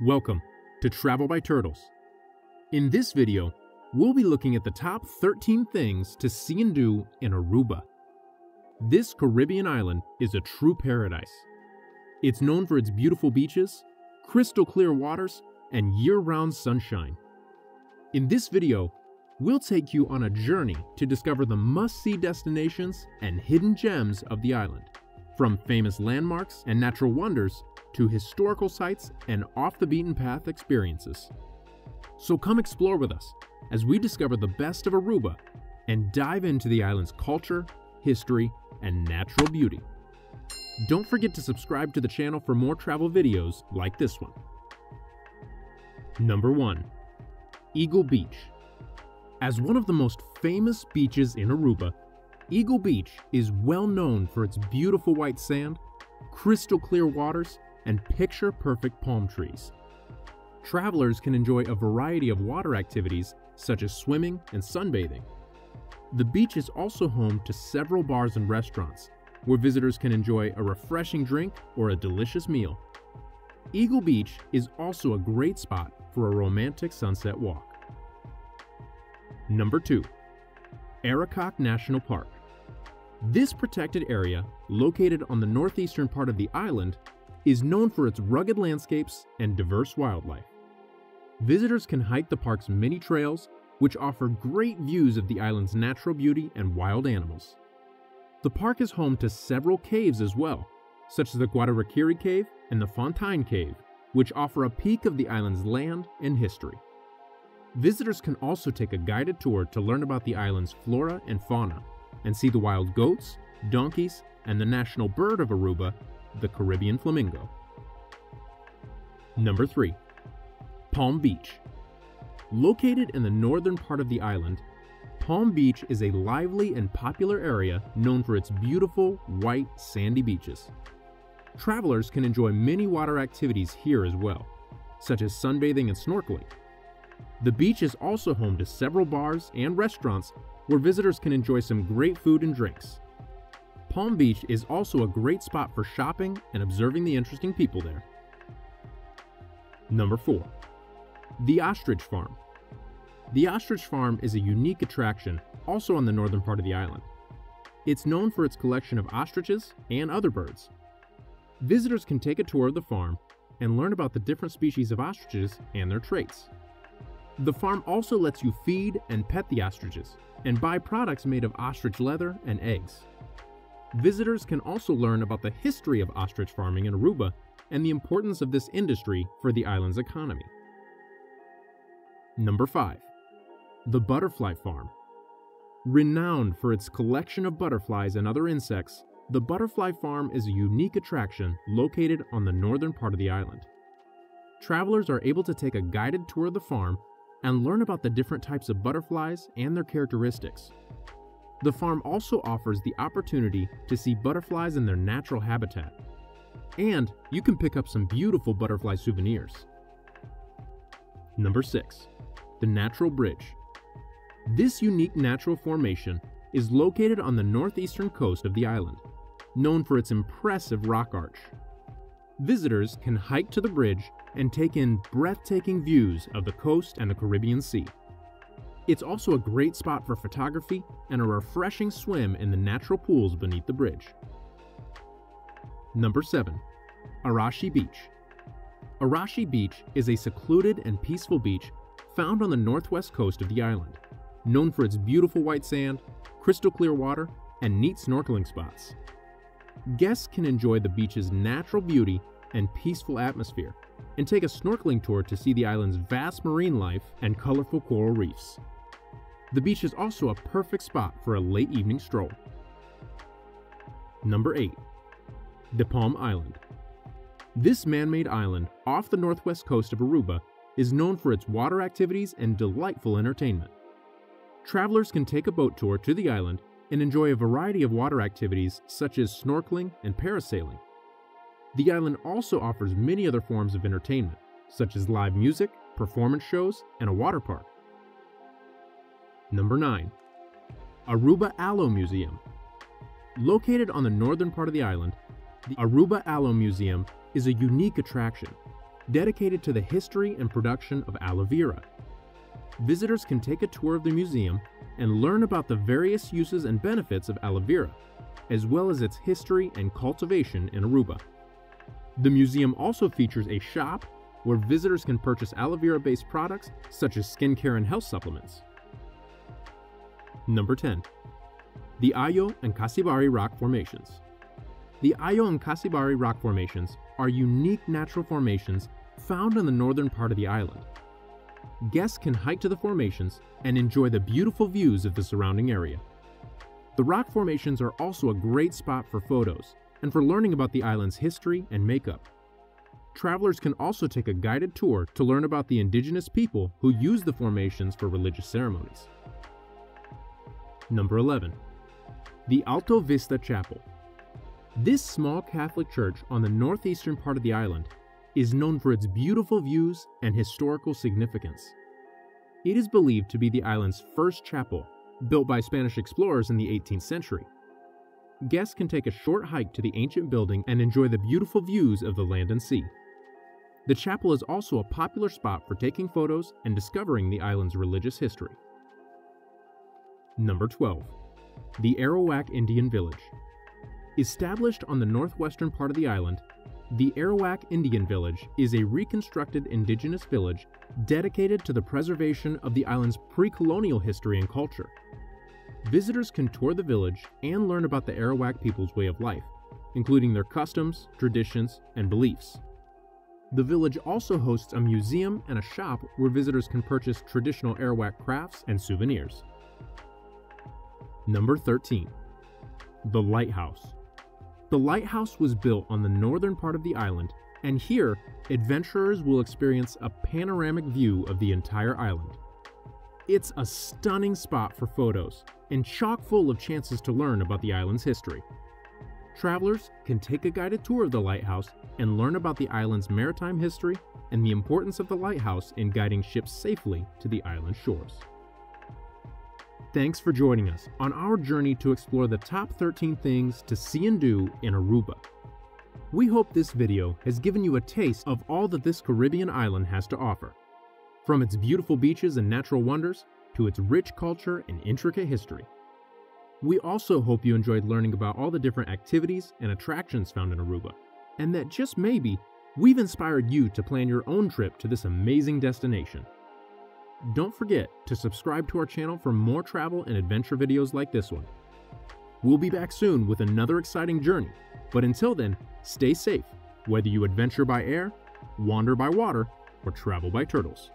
Welcome to Travel by Turtles. In this video, we'll be looking at the top 13 things to see and do in Aruba. This Caribbean island is a true paradise. It's known for its beautiful beaches, crystal clear waters, and year-round sunshine. In this video, we'll take you on a journey to discover the must-see destinations and hidden gems of the island, from famous landmarks and natural wonders to historical sites and off-the-beaten-path experiences. So come explore with us as we discover the best of Aruba and dive into the island's culture, history, and natural beauty. Don't forget to subscribe to the channel for more travel videos like this one. Number 1. Eagle Beach. As one of the most famous beaches in Aruba, Eagle Beach is well known for its beautiful white sand, crystal clear waters, and picture-perfect palm trees. Travelers can enjoy a variety of water activities such as swimming and sunbathing. The beach is also home to several bars and restaurants where visitors can enjoy a refreshing drink or a delicious meal. Eagle Beach is also a great spot for a romantic sunset walk. Number 2. Arikok National Park. This protected area, located on the northeastern part of the island, is known for its rugged landscapes and diverse wildlife. Visitors can hike the park's many trails, which offer great views of the island's natural beauty and wild animals. The park is home to several caves as well, such as the Guadarakiri Cave and the Fontaine Cave, which offer a peek of the island's land and history. Visitors can also take a guided tour to learn about the island's flora and fauna, and see the wild goats, donkeys, and the national bird of Aruba, the Caribbean flamingo. Number 3. Palm Beach. Located in the northern part of the island, Palm Beach is a lively and popular area known for its beautiful, white, sandy beaches. Travelers can enjoy many water activities here as well, such as sunbathing and snorkeling. The beach is also home to several bars and restaurants where visitors can enjoy some great food and drinks. Palm Beach is also a great spot for shopping and observing the interesting people there. Number 4. The Ostrich Farm. The Ostrich Farm is a unique attraction also on the northern part of the island. It's known for its collection of ostriches and other birds. Visitors can take a tour of the farm and learn about the different species of ostriches and their traits. The farm also lets you feed and pet the ostriches and buy products made of ostrich leather and eggs. Visitors can also learn about the history of ostrich farming in Aruba and the importance of this industry for the island's economy. Number 5. The Butterfly Farm. Renowned for its collection of butterflies and other insects, the Butterfly Farm is a unique attraction located on the northern part of the island. Travelers are able to take a guided tour of the farm and learn about the different types of butterflies and their characteristics. The farm also offers the opportunity to see butterflies in their natural habitat, and you can pick up some beautiful butterfly souvenirs. Number 6. The Natural Bridge. This unique natural formation is located on the northeastern coast of the island, known for its impressive rock arch. Visitors can hike to the bridge and take in breathtaking views of the coast and the Caribbean Sea. It's also a great spot for photography and a refreshing swim in the natural pools beneath the bridge. Number 7. Arashi Beach. Arashi Beach is a secluded and peaceful beach found on the northwest coast of the island, known for its beautiful white sand, crystal clear water, and neat snorkeling spots. Guests can enjoy the beach's natural beauty and peaceful atmosphere, and take a snorkeling tour to see the island's vast marine life and colorful coral reefs. The beach is also a perfect spot for a late evening stroll. Number 8. The Palm Island. This man-made island off the northwest coast of Aruba is known for its water activities and delightful entertainment. Travelers can take a boat tour to the island and enjoy a variety of water activities such as snorkeling and parasailing. The island also offers many other forms of entertainment, such as live music, performance shows, and a water park. Number 9. Aruba Aloe Museum. Located on the northern part of the island, the Aruba Aloe Museum is a unique attraction. dedicated to the history and production of aloe vera. Visitors can take a tour of the museum and learn about the various uses and benefits of aloe vera, as well as its history and cultivation in Aruba. The museum also features a shop where visitors can purchase aloe vera-based products such as skincare and health supplements. Number 10. The Ayo and Casibari Rock Formations. The Ayo and Casibari Rock Formations are unique natural formations found in the northern part of the island. Guests can hike to the formations and enjoy the beautiful views of the surrounding area. The rock formations are also a great spot for photos and for learning about the island's history and makeup. Travelers can also take a guided tour to learn about the indigenous people who use the formations for religious ceremonies. Number 11. The Alto Vista Chapel. This small Catholic church on the northeastern part of the island is known for its beautiful views and historical significance. It is believed to be the island's first chapel, built by Spanish explorers in the 18th century. Guests can take a short hike to the ancient building and enjoy the beautiful views of the land and sea. The chapel is also a popular spot for taking photos and discovering the island's religious history. Number 12. The Arawak Indian Village. Established on the northwestern part of the island, the Arawak Indian Village is a reconstructed indigenous village dedicated to the preservation of the island's pre-colonial history and culture. Visitors can tour the village and learn about the Arawak people's way of life, including their customs, traditions, and beliefs. The village also hosts a museum and a shop where visitors can purchase traditional Arawak crafts and souvenirs. Number 13. The Lighthouse. The lighthouse was built on the northern part of the island, and here, adventurers will experience a panoramic view of the entire island. It's a stunning spot for photos and chock full of chances to learn about the island's history. Travelers can take a guided tour of the lighthouse and learn about the island's maritime history and the importance of the lighthouse in guiding ships safely to the island shores. Thanks for joining us on our journey to explore the top 13 things to see and do in Aruba. We hope this video has given you a taste of all that this Caribbean island has to offer, from its beautiful beaches and natural wonders to its rich culture and intricate history. We also hope you enjoyed learning about all the different activities and attractions found in Aruba, and that just maybe we've inspired you to plan your own trip to this amazing destination. Don't forget to subscribe to our channel for more travel and adventure videos like this one. We'll be back soon with another exciting journey, but until then, stay safe, whether you adventure by air, wander by water, or travel by turtles.